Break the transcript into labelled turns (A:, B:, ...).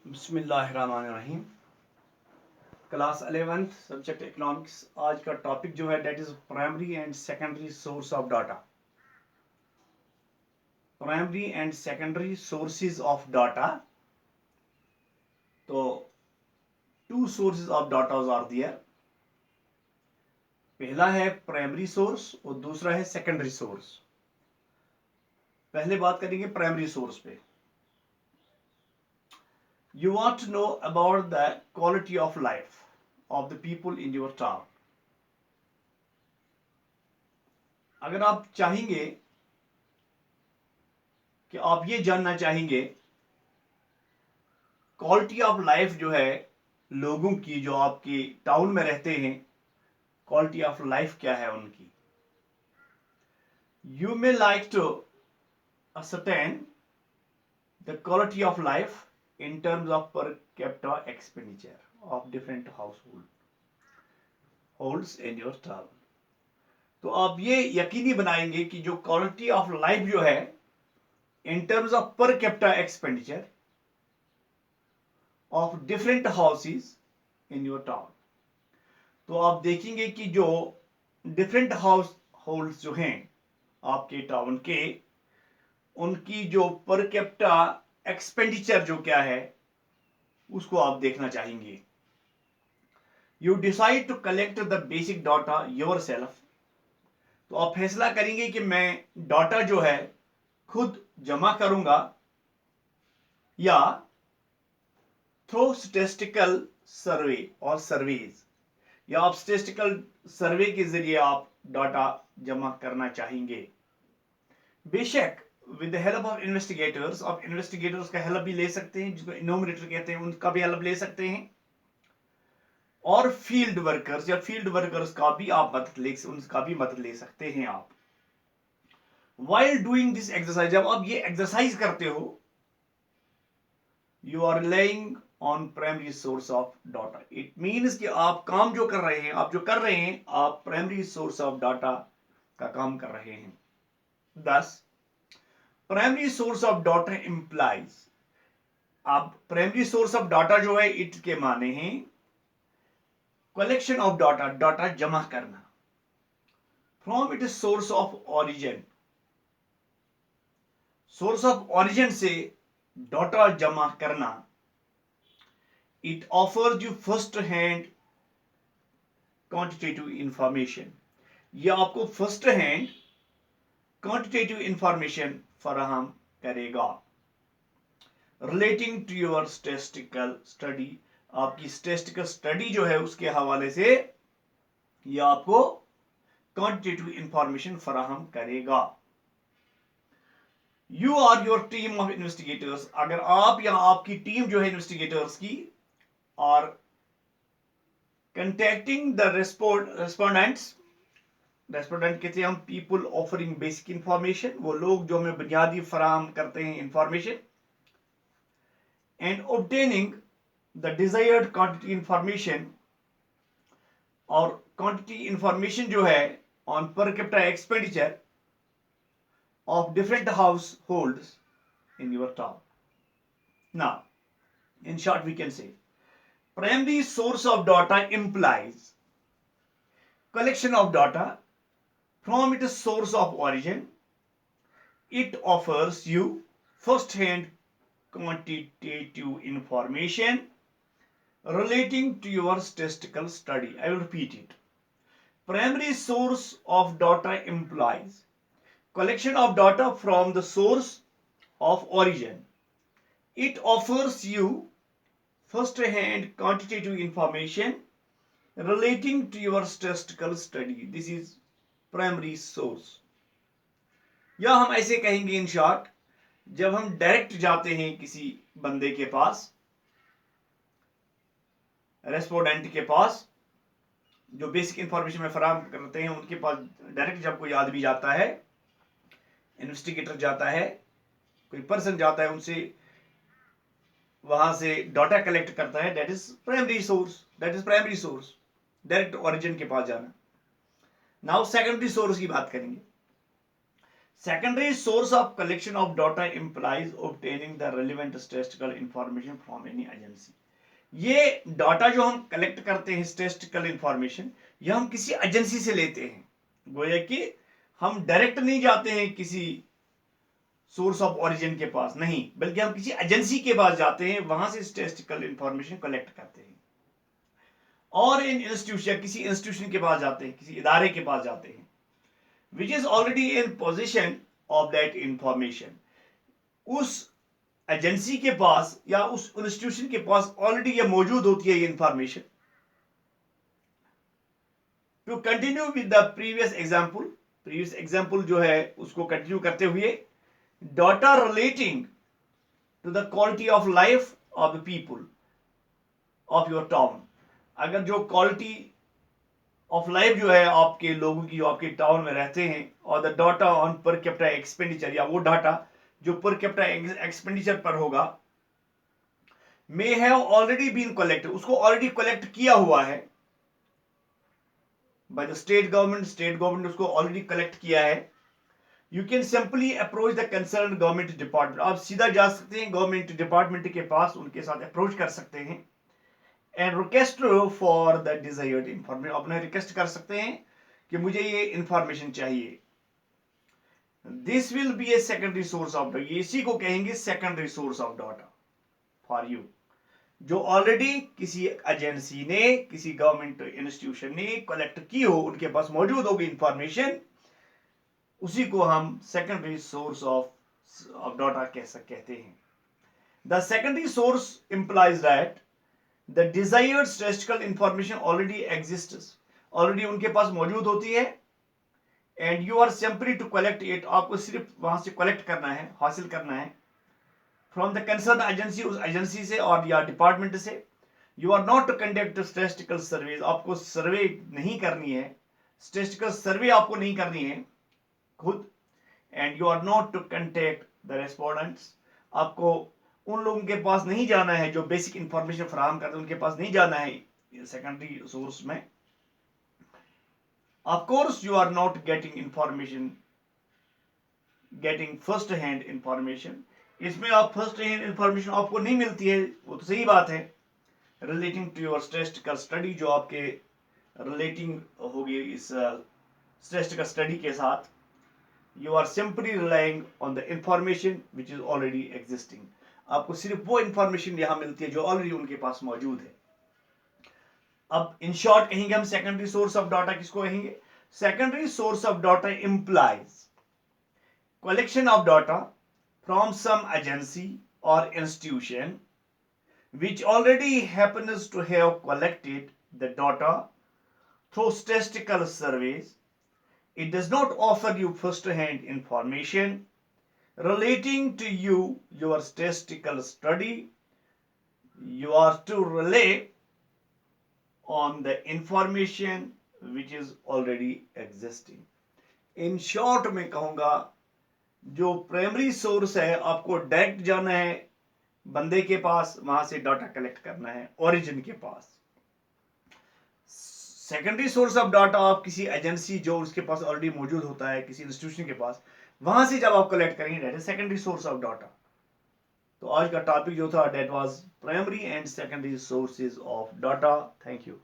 A: बिस्मिल्लाहिर्रहमानिर्रहीम। Class 11th subject economics. आज का टॉपिक जो है that is primary and secondary source of data. Primary and secondary sources of data. तो two sources of data are there. पहला है primary source और दूसरा है सेकेंडरी सोर्स। पहले बात करेंगे प्राइमरी सोर्स पे। You want to know about the quality of life of the people in your town. अगर आप चाहेंगे कि आप ये जानना चाहेंगे क्वालिटी ऑफ लाइफ जो है लोगों की जो आपके टाउन में रहते हैं, क्वालिटी ऑफ लाइफ क्या है उनकी। You may like to ascertain the quality of life in terms of per capita expenditure of different households in your town. तो आप ये यकीनी बनाएंगे कि जो क्वालिटी ऑफ लाइफ जो है इन टर्म्स ऑफ पर capita expenditure of different houses in your town. तो आप देखेंगे कि जो डिफरेंट हाउस होल्ड्स जो हैं आपके टाउन के, उनकी जो पर कैपिटा एक्सपेंडिचर जो क्या है उसको आप देखना चाहेंगे। You decide to collect the basic data yourself. तो आप फैसला करेंगे कि मैं डाटा जो है खुद जमा करूंगा या थ्रू स्टेटिस्टिकल सर्वे और सर्वेज, या आप स्टेटिस्टिकल सर्वे के जरिए आप डाटा जमा करना चाहेंगे। बेशक with the help of investigators, आप इन्वेस्टिगेटर्स का हेल्प भी ले सकते हैं, जिसको इनोमिनेटर कहते हैं, उनका भी हेल्प ले सकते हैं। और फील्ड वर्कर्स या फील्ड वर्कर्स का भी आप उनका भी मदद ले सकते हैं आप। वाइल डूइंग दिस एक्सरसाइज, जब आप ये एक्सरसाइज करते हो, you are relying on primary source of data. It means कि आप काम जो कर रहे हैं, आप प्राइमरी सोर्स ऑफ डाटा का काम कर रहे हैं। दस primary source of data implies, अब प्राइमरी सोर्स ऑफ डाटा जो है इट के माने हैं कलेक्शन ऑफ डाटा, डाटा जमा करना, from it source of origin, source of origin से डाटा जमा करना। It offers you first hand quantitative information, यह आपको फर्स्ट हैंड क्वांटिटेटिव इंफॉर्मेशन फराहम करेगा। Relating to your statistical study, आपकी स्टैटिस्टिकल स्टडी जो है उसके हवाले से यह आपको क्वांटिटेटिव इंफॉर्मेशन फराहम करेगा। You are your team of investigators, अगर आप या आपकी टीम जो है इन्वेस्टिगेटर्स की और कंटेक्टिंग द रेस्पोंडेंट्स, रेस्पोंडेंट कहते हैं हम पीपल ऑफरिंग बेसिक इंफॉर्मेशन, वो लोग जो हमें बुनियादी फराहम करते हैं information, and obtaining the desired quantity information, और क्वांटिटी इंफॉर्मेशन जो है on per capita expenditure of different households in your town. Now, in short, we can say primary source of data implies collection of data from its source of origin. It offers you first-hand quantitative information relating to your statistical study. I will repeat it. Primary source of data implies collection of data from the source of origin. It offers you first-hand quantitative information relating to your statistical study. This is primary source. या हम ऐसे कहेंगे in short, जब हम direct जाते हैं किसी बंदे के पास, रेस्पोंडेंट के पास, जो बेसिक इंफॉर्मेशन में फराहम करते हैं, उनके पास डायरेक्ट जब कोई आदमी जाता है, इन्वेस्टिगेटर जाता है, कोई पर्सन जाता है, उनसे वहां से डाटा कलेक्ट करता है, that is primary source, direct origin के पास जाना। नाउ सेकेंडरी सोर्स की बात करेंगे। Secondary source of collection of data implies obtaining the relevant statistical information from any agency. ये डाटा जो हम कलेक्ट करते हैं स्टैटिस्टिकल इंफॉर्मेशन, ये हम किसी एजेंसी से लेते हैं। गोया कि हम डायरेक्ट नहीं जाते हैं किसी सोर्स ऑफ ओरिजिन के पास, नहीं, बल्कि हम किसी एजेंसी के पास जाते हैं, वहां से स्टैटिस्टिकल इंफॉर्मेशन कलेक्ट करते हैं। और इन इंस्टीट्यूशन, किसी इंस्टीट्यूशन के पास जाते हैं, किसी इदारे के पास जाते हैं, विच is already in position of that information. उस एजेंसी के पास या उस इंस्टीट्यूशन के पास ऑलरेडी ये मौजूद होती है ये information. To continue with the previous example जो है उसको कंटिन्यू करते हुए, data relating to the quality of life of the people of your town. अगर जो क्वालिटी ऑफ लाइफ जो है आपके लोगों की, जो आपके टाउन में रहते हैं, और the data on per capita expenditure, या वो डाटा जो पर कैपिटा एक्सपेंडिचर पर होगा, may have already been collected, उसको ऑलरेडी कलेक्ट किया हुआ है बाय द स्टेट गवर्नमेंट उसको ऑलरेडी कलेक्ट किया है। You can simply approach the concern government department, आप सीधा जा सकते हैं गवर्नमेंट डिपार्टमेंट के पास, उनके साथ अप्रोच कर सकते हैं, and request for the desired information, अपने रिक्वेस्ट कर सकते हैं कि मुझे ये इंफॉर्मेशन चाहिए। This will be a secondary source of data, इसी को कहेंगे secondary source of data for you, जो ऑलरेडी किसी एजेंसी ने, किसी गवर्नमेंट इंस्टीट्यूशन ने कलेक्ट की हो, उनके पास मौजूद होगी इंफॉर्मेशन, उसी को हम सेकेंडरी सोर्स ऑफ डाटा कहते हैं। The secondary source implies that the desired statistical information already exists, already उनके पास मौजूद होती है, and you are simply to collect it, आपको सिर्फ वहां से कलेक्ट करना है, हासिल करना है, फ्रॉम द कंसर्न एजेंसी, उस एजेंसी से और या डिपार्टमेंट से। You are not to conduct statistical survey, आपको सर्वे नहीं करनी है, स्टैटिस्टिकल सर्वे आपको नहीं करनी है खुद, and you are not to contact the respondents, आपको उन लोगों के पास नहीं जाना है जो बेसिक इंफॉर्मेशन फराहम करते हैं, उनके पास नहीं जाना है सेकेंडरी सोर्स में। Of course you are not getting first hand information, इसमें आप फर्स्ट हैंड इंफॉर्मेशन आपको नहीं मिलती है, वो तो सही बात है। Relating to your statistical study, जो आपके रिलेटिंग होगी इस स्टैटिस्टिकल स्टडी के साथ, you are simply relying on the information which is already existing, आपको सिर्फ वो इंफॉर्मेशन यहां मिलती है जो ऑलरेडी उनके पास मौजूद है। अब इन शॉर्ट कहेंगे हम सेकेंडरी सोर्स ऑफ डाटा किसको कहेंगे? Secondary source of data implies collection of data from some agency or institution which already happens to have collected the data through statistical surveys. It does not offer you first-hand information relating to your statistical study. You are to rely on the information which is already existing. In short मैं कहूँगा, जो primary source है, आपको direct जाना है बंदे के पास, वहां से डाटा कलेक्ट करना है ओरिजिन के पास। सेकेंडरी सोर्स ऑफ डाटा आप किसी एजेंसी जो उसके पास ऑलरेडी मौजूद होता है, किसी इंस्टीट्यूशन के पास, वहां से जब आप कलेक्ट करेंगे, that is secondary source of data. तो आज का टॉपिक जो था, that was primary and secondary sources of data. Thank you.